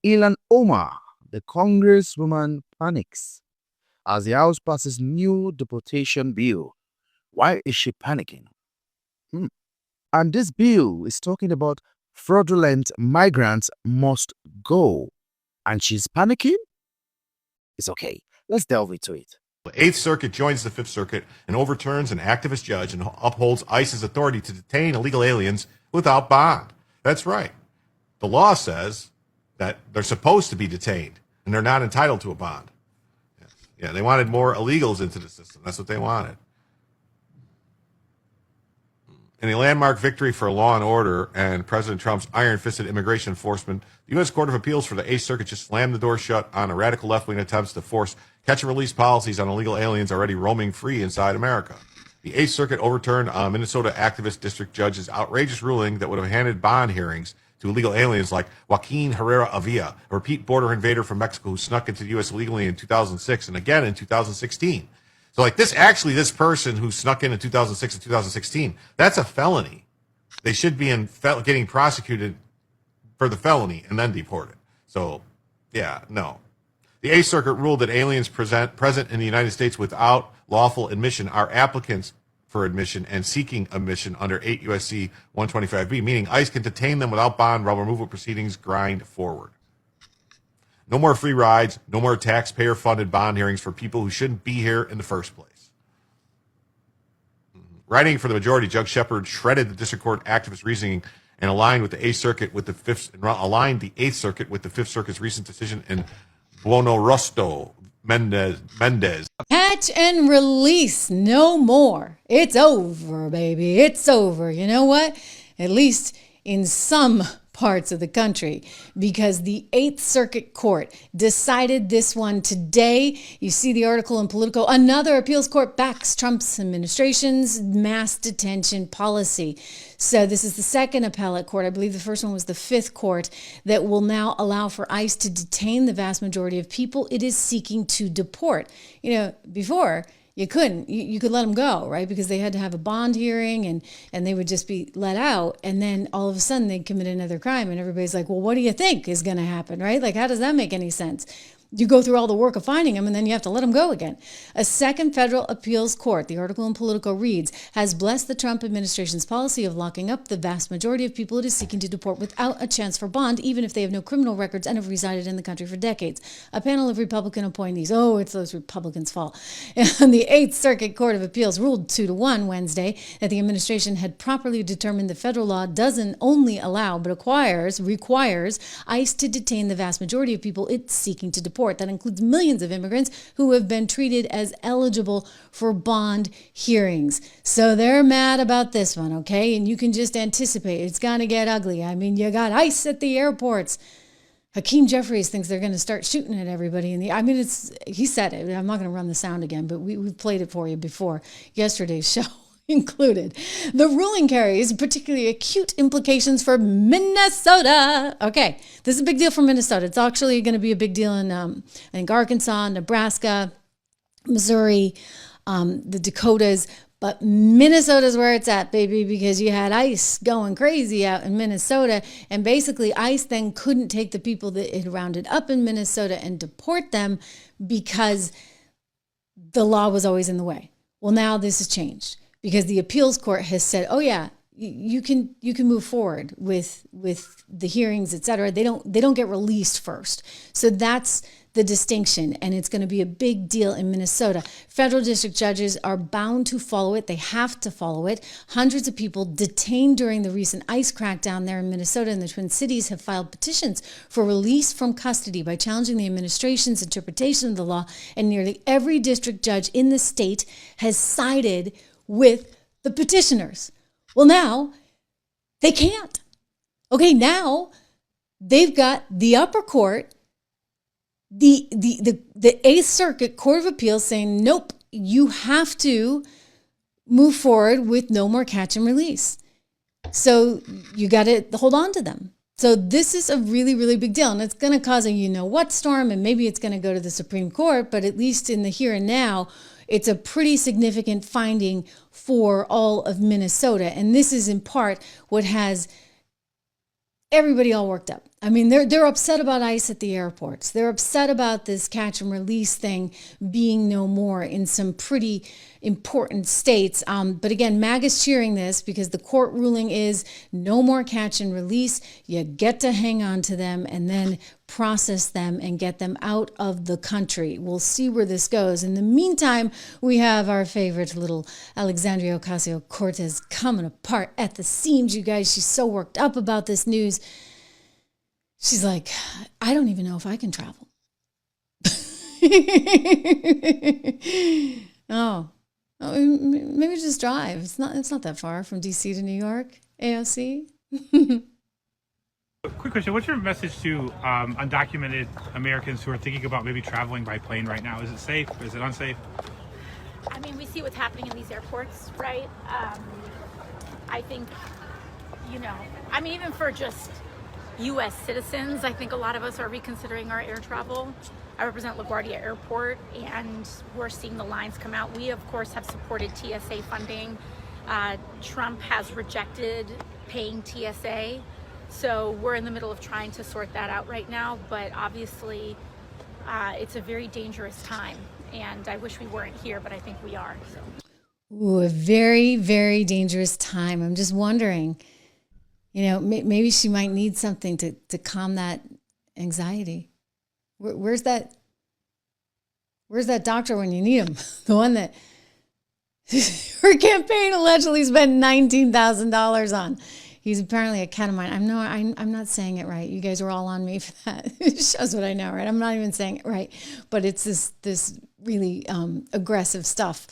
Ilhan Omar, the congresswoman, panics as the House passes new deportation bill. Why is she panicking? Hmm. And this bill is talking about fraudulent migrants must go. And she's panicking? It's okay. Let's delve into it. The Eighth Circuit joins the Fifth Circuit and overturns an activist judge and upholds ICE's authority to detain illegal aliens without bond. That's right. The law says that they're supposed to be detained and they're not entitled to a bond. Yeah, they wanted more illegals into the system. That's what they wanted. In a landmark victory for law and order and President Trump's iron-fisted immigration enforcement, the U.S. Court of Appeals for the Eighth Circuit just slammed the door shut on a radical left-wing attempts to force catch-and-release policies on illegal aliens already roaming free inside America. The Eighth Circuit overturned a Minnesota activist district judge's outrageous ruling that would have handed bond hearings to illegal aliens like Joaquin Herrera Avila, a repeat border invader from Mexico who snuck into the U.S. illegally in 2006 and again in 2016. So like this person who snuck in 2006 and 2016, that's a felony. They should be getting prosecuted for the felony and then deported. So, yeah, no. The Eighth Circuit ruled that aliens present in the United States without lawful admission are applicants for admission and seeking admission under 8 U.S.C. 125B, meaning ICE can detain them without bond while removal proceedings grind forward. No more free rides, no more taxpayer-funded bond hearings for people who shouldn't be here in the first place. Writing for the majority, Judge Shepard shredded the district court activist reasoning and aligned the Eighth Circuit with the Fifth Circuit's recent decision in Buono Mendez. Catch and release, no more. It's over, baby. It's over. You know what? At least in some parts of the country, because the Eighth Circuit Court decided this one today. You see the article in Politico. Another appeals court backs Trump's administration's mass detention policy. So this is the second appellate court. I believe the first one was the Fifth Court that will now allow for ICE to detain the vast majority of people it is seeking to deport. You know, before you couldn't. You could let them go, right? Because they had to have a bond hearing and they would just be let out. And then all of a sudden they'd commit another crime. And everybody's like, well, what do you think is going to happen, right? Like, how does that make any sense? You go through all the work of finding them and then you have to let them go again. A second federal appeals court, the article in Politico reads, has blessed the Trump administration's policy of locking up the vast majority of people it is seeking to deport without a chance for bond, even if they have no criminal records and have resided in the country for decades. A panel of Republican appointees, it's those Republicans' fault, and the Eighth Circuit Court of Appeals ruled 2-1 Wednesday that the administration had properly determined the federal law doesn't only allow but requires ICE to detain the vast majority of people it's seeking to deport. That includes millions of immigrants who have been treated as eligible for bond hearings. So they're mad about this one, okay? And you can just anticipate it's going to get ugly. I mean, you got ICE at the airports. Hakeem Jeffries thinks they're going to start shooting at everybody. He said it. I'm not going to run the sound again, but we played it for you before yesterday's show. Included. The ruling carries particularly acute implications for Minnesota. Okay, this is a big deal for Minnesota. It's actually going to be a big deal in, I think, Arkansas, Nebraska, Missouri, the Dakotas. But Minnesota's where it's at, baby, because you had ICE going crazy out in Minnesota. And basically, ICE then couldn't take the people that it rounded up in Minnesota and deport them because the law was always in the way. Well, now this has changed, because the appeals court has said, oh yeah, you can move forward with the hearings, et cetera. They don't get released first. So that's the distinction, and it's going to be a big deal in Minnesota. Federal district judges are bound to follow it. They have to follow it. Hundreds of people detained during the recent ICE crackdown there in Minnesota and the Twin Cities have filed petitions for release from custody by challenging the administration's interpretation of the law, and nearly every district judge in the state has sided with the petitioners. Well, now they can't. Okay, now they've got the upper court, the Eighth Circuit Court of Appeals saying, nope, you have to move forward with no more catch and release. So you got to hold on to them. So this is a really, really big deal, and it's going to cause a you-know-what storm, and maybe it's going to go to the Supreme Court, but at least in the here and now, it's a pretty significant finding for all of Minnesota. And this is in part what has everybody all worked up. I mean, they're upset about ICE at the airports. They're upset about this catch and release thing being no more in some pretty important states. But again, MAGA's cheering this because the court ruling is no more catch and release. You get to hang on to them and then process them and get them out of the country. We'll see where this goes. In the meantime, we have our favorite little Alexandria Ocasio-Cortez coming apart at the seams, you guys. She's so worked up about this news. She's like, I don't even know if I can travel. Maybe just drive. It's not that far from DC to New York. AOC. Quick question. What's your message to undocumented Americans who are thinking about maybe traveling by plane right now? Is it safe? Is it unsafe? I mean, we see what's happening in these airports, right? I think, I mean, even for just U.S. citizens, I think a lot of us are reconsidering our air travel. I represent LaGuardia Airport, and we're seeing the lines come out. We, of course, have supported TSA funding. Trump has rejected paying TSA. So we're in the middle of trying to sort that out right now. But obviously, it's a very dangerous time. And I wish we weren't here, but I think we are. So. Ooh, a very, very dangerous time. I'm just wondering, maybe she might need something to calm that anxiety. Where's that doctor when you need him? The one that her campaign allegedly spent $19,000 on. He's apparently a ketamine. I'm not saying it right. You guys are all on me for that. It shows what I know, right? I'm not even saying it right. But it's this really aggressive stuff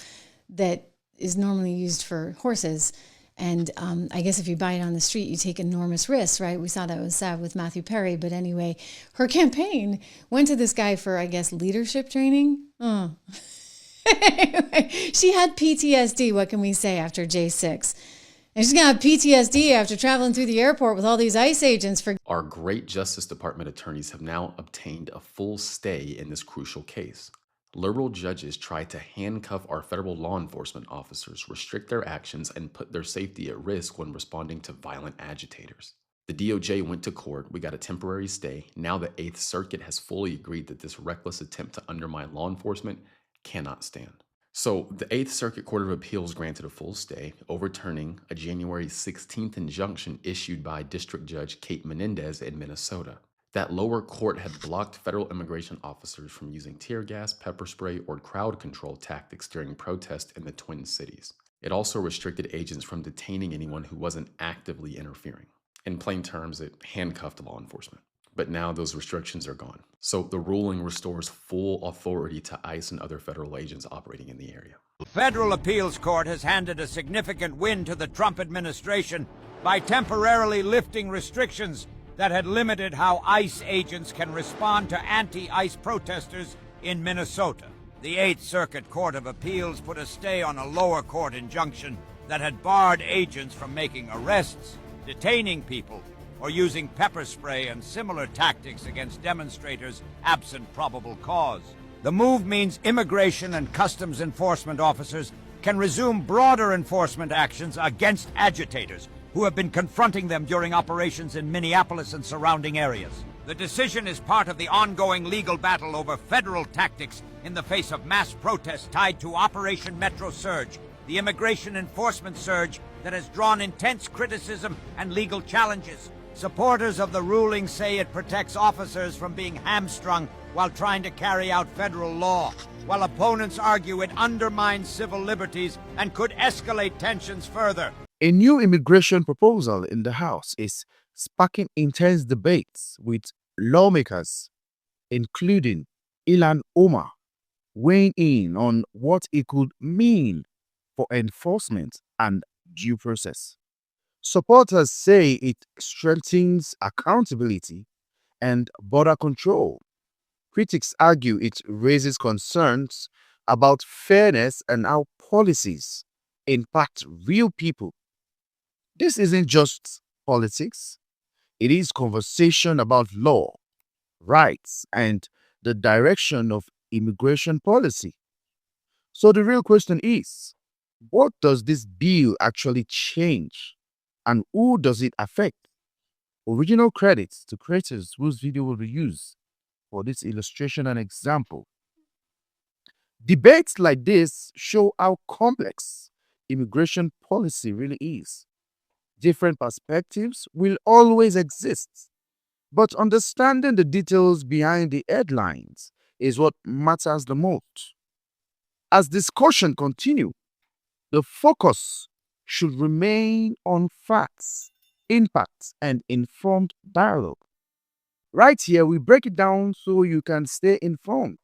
that is normally used for horses. And I guess if you buy it on the street, you take enormous risks, right? We saw that was sad with Matthew Perry. But anyway, her campaign went to this guy for, I guess, leadership training. Oh. Anyway, she had PTSD, what can we say, after J6? And she's going to have PTSD after traveling through the airport with all these ICE agents for... Our great Justice Department attorneys have now obtained a full stay in this crucial case. Liberal judges tried to handcuff our federal law enforcement officers, restrict their actions, and put their safety at risk when responding to violent agitators. The DOJ went to court, we got a temporary stay. Now the Eighth Circuit has fully agreed that this reckless attempt to undermine law enforcement cannot stand. So the Eighth Circuit Court of Appeals granted a full stay, overturning a January 16th injunction issued by District Judge Kate Menendez in Minnesota. That lower court had blocked federal immigration officers from using tear gas, pepper spray, or crowd control tactics during protests in the Twin Cities. It also restricted agents from detaining anyone who wasn't actively interfering. In plain terms, it handcuffed law enforcement. But now those restrictions are gone. So the ruling restores full authority to ICE and other federal agents operating in the area. The Federal Appeals Court has handed a significant win to the Trump administration by temporarily lifting restrictions that had limited how ICE agents can respond to anti-ICE protesters in Minnesota. The Eighth Circuit Court of Appeals put a stay on a lower court injunction that had barred agents from making arrests, detaining people, or using pepper spray and similar tactics against demonstrators absent probable cause. The move means immigration and customs enforcement officers can resume broader enforcement actions against agitators who have been confronting them during operations in Minneapolis and surrounding areas. The decision is part of the ongoing legal battle over federal tactics in the face of mass protests tied to Operation Metro Surge, the immigration enforcement surge that has drawn intense criticism and legal challenges. Supporters of the ruling say it protects officers from being hamstrung while trying to carry out federal law, while opponents argue it undermines civil liberties and could escalate tensions further. A new immigration proposal in the House is sparking intense debates with lawmakers, including Ilhan Omar, weighing in on what it could mean for enforcement and due process. Supporters say it strengthens accountability and border control. Critics argue it raises concerns about fairness and how policies impact real people. This isn't just politics, it is conversation about law, rights, and the direction of immigration policy. So the real question is, what does this bill actually change? And who does it affect? Original credits to creators whose video will be used for this illustration and example. Debates like this show how complex immigration policy really is. Different perspectives will always exist, but understanding the details behind the headlines is what matters the most. As discussion continues, the focus should remain on facts, impact, and informed dialogue. Right here, we break it down so you can stay informed.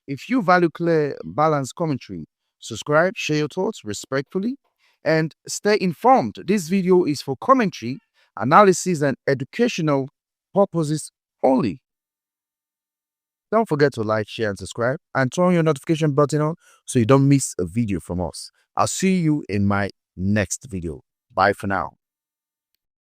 If you value clear, balanced commentary, subscribe, share your thoughts respectfully, and stay informed. This video is for commentary, analysis, and educational purposes only. Don't forget to like, share, and subscribe, and turn your notification button on so you don't miss a video from us. I'll see you in my next video. Bye for now.